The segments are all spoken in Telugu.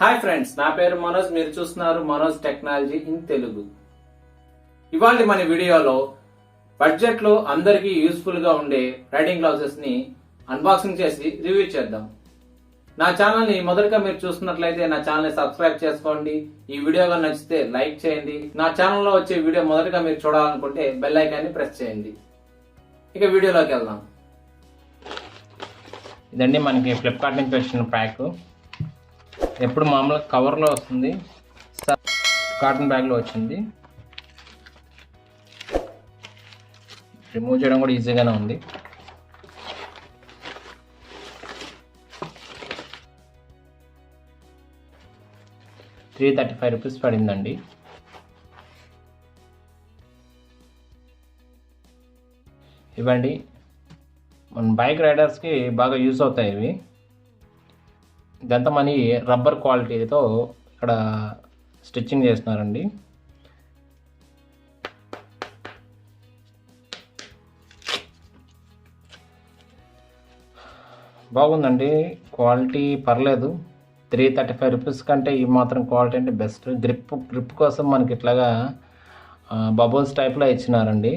హాయ్ ఫ్రెండ్స్, నా పేరు మనోజ్. మీరు చూస్తున్నారు మనోజ్ టెక్నాలజీ ఇన్ తెలుగు. ఇవాళ మన వీడియోలో బడ్జెట్ లో అందరికీ యూస్ఫుల్ గా ఉండే రైడింగ్ గ్లౌజెస్ ని అన్బాక్సింగ్ చేసి రివ్యూ చేద్దాం. నా ఛానల్ ని మొదటగా మీరు చూస్తున్నట్లయితే నా ఛానల్ ని సబ్స్క్రైబ్ చేసుకోండి. ఈ వీడియో గా నచ్చితే లైక్ చేయండి. నా ఛానల్లో వచ్చే వీడియో మొదటగా మీరు చూడాలనుకుంటే బెల్ ఐకాన్ ని ప్రెస్ చేయండి. ఇక వీడియోలోకి వెళ్దాం. ఇదండి మనకి ఫ్లిప్కార్ట్ నుంచి వచ్చిన ప్యాక్. ఎప్పుడు మామూలుగా కవర్లో వస్తుంది, కాటన్ బ్యాగ్లో వచ్చింది. రిమూవ్ చేయడం కూడా ఈజీగానే ఉంది. ₹335 పడిందండి. ఇవ్వండి, మన బైక్ రైడర్స్కి బాగా యూజ్ అవుతాయి ఇవి. ఇదంతా మన రబ్బర్ క్వాలిటీతో ఇక్కడ స్టిచ్చింగ్ చేస్తున్నారండి. బాగుందండి, క్వాలిటీ పర్లేదు. ₹335 కంటే ఈ మాత్రం క్వాలిటీ అంటే బెస్ట్. గ్రిప్ కోసం మనకి ఇట్లాగా బబుల్స్ టైప్లో ఇచ్చినారండి.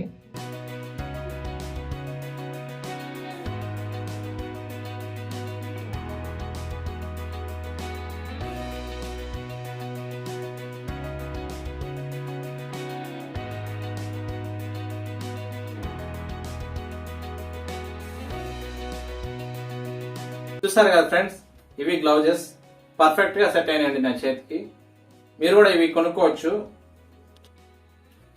చూసారు కదా ఫ్రెండ్స్, ఇవి గ్లౌజెస్ పర్ఫెక్ట్ గా సెట్ అయినాయండి నా చేతికి. మీరు కూడా ఇవి కొనుక్కోవచ్చు.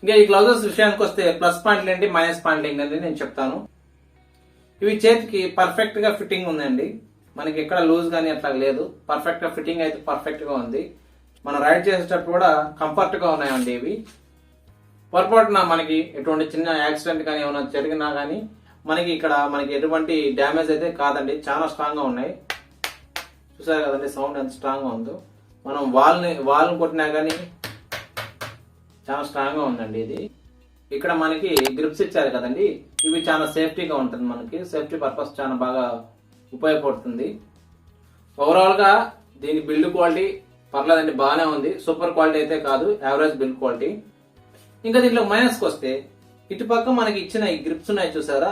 ఇంకా ఈ గ్లౌజెస్ విషయానికి వస్తే ప్లస్ పాయింట్లు ఏంటి, మైనస్ పాయింట్లు ఏంటి నేను చెప్తాను. ఇవి చేతికి పర్ఫెక్ట్ గా ఫిట్టింగ్ ఉందండి. మనకి ఎక్కడ లూజ్ గానీ అట్లా లేదు. పర్ఫెక్ట్ గా ఫిట్టింగ్ అయితే పర్ఫెక్ట్ గా ఉంది. మనం రైడ్ చేసేటప్పుడు కూడా కంఫర్ట్ గా ఉన్నాయండి ఇవి. పొరపాటున మనకి ఎటువంటి చిన్న యాక్సిడెంట్ కానీ ఏమైనా జరిగినా కానీ మనకి ఎటువంటి డ్యామేజ్ అయితే కాదండి. చాలా స్ట్రాంగ్ గా ఉన్నాయి. చూసారు కదండి సౌండ్ ఎంత స్ట్రాంగ్ గా ఉందో. మనం వాల్ని కొట్టినా కానీ చాలా స్ట్రాంగ్ గా ఉందండి ఇది. ఇక్కడ మనకి గ్రిప్స్ ఇచ్చారు కదండి, ఇవి చాలా సేఫ్టీగా ఉంటుంది. మనకి సేఫ్టీ పర్పస్ చాలా బాగా ఉపయోగపడుతుంది. ఓవరాల్ గా దీని బిల్డ్ క్వాలిటీ పర్లేదండి, బాగానే ఉంది. సూపర్ క్వాలిటీ అయితే కాదు, యావరేజ్ బిల్డ్ క్వాలిటీ. ఇంకా దీంట్లో మైనస్కి వస్తే ఇటుపక్క మనకి ఇచ్చిన ఈ గ్రిప్స్ ఉన్నాయి చూసారా,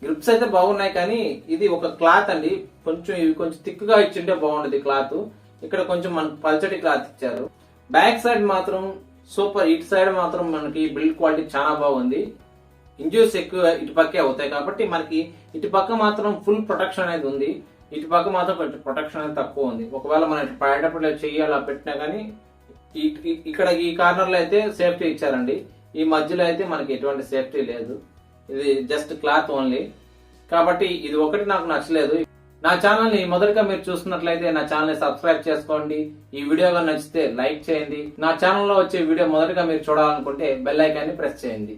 గ్రిప్స్ అయితే బాగున్నాయి. కానీ ఇది ఒక క్లాత్ అండి, ఇవి కొంచెం థిక్ గా ఇచ్చింటే బాగుండేది క్లాత్. ఇక్కడ కొంచెం మనకు పల్చటి క్లాత్ ఇచ్చారు. బ్యాక్ సైడ్ మాత్రం సూపర్. ఇటు సైడ్ మాత్రం మనకి బిల్డ్ క్వాలిటీ చాలా బాగుంది. ఇంజూస్ ఎక్కువ ఇటుపక్కే అవుతాయి కాబట్టి మనకి ఇటుపక్క మాత్రం ఫుల్ ప్రొటెక్షన్ అనేది ఉంది. ఇటుపక్క మాత్రం కొంచెం ప్రొటెక్షన్ అనేది తక్కువ ఉంది. ఒకవేళ మనం ఇటు పడేటప్పుడు చెయ్యాలా పెట్టినా కానీ ఇక్కడ ఈ కార్నర్ లో అయితే సేఫ్టీ ఇచ్చారండి. ఈ మధ్యలో అయితే మనకి ఎటువంటి సేఫ్టీ లేదు. ఇది జస్ట్ క్లాత్ ఓన్లీ. కాబట్టి ఇది ఒకటి నాకు నచ్చలేదు. నా ఛానల్ ని మొదటగా మీరు చూస్తున్నట్లయితే నా ఛానల్ ని సబ్స్క్రైబ్ చేసుకోండి. ఈ వీడియో నచ్చితే లైక్ చేయండి. నా ఛానల్లో వచ్చే వీడియో మొదటగా మీరు చూడాలనుకుంటే బెల్ ఐకాన్ ని ప్రెస్ చేయండి.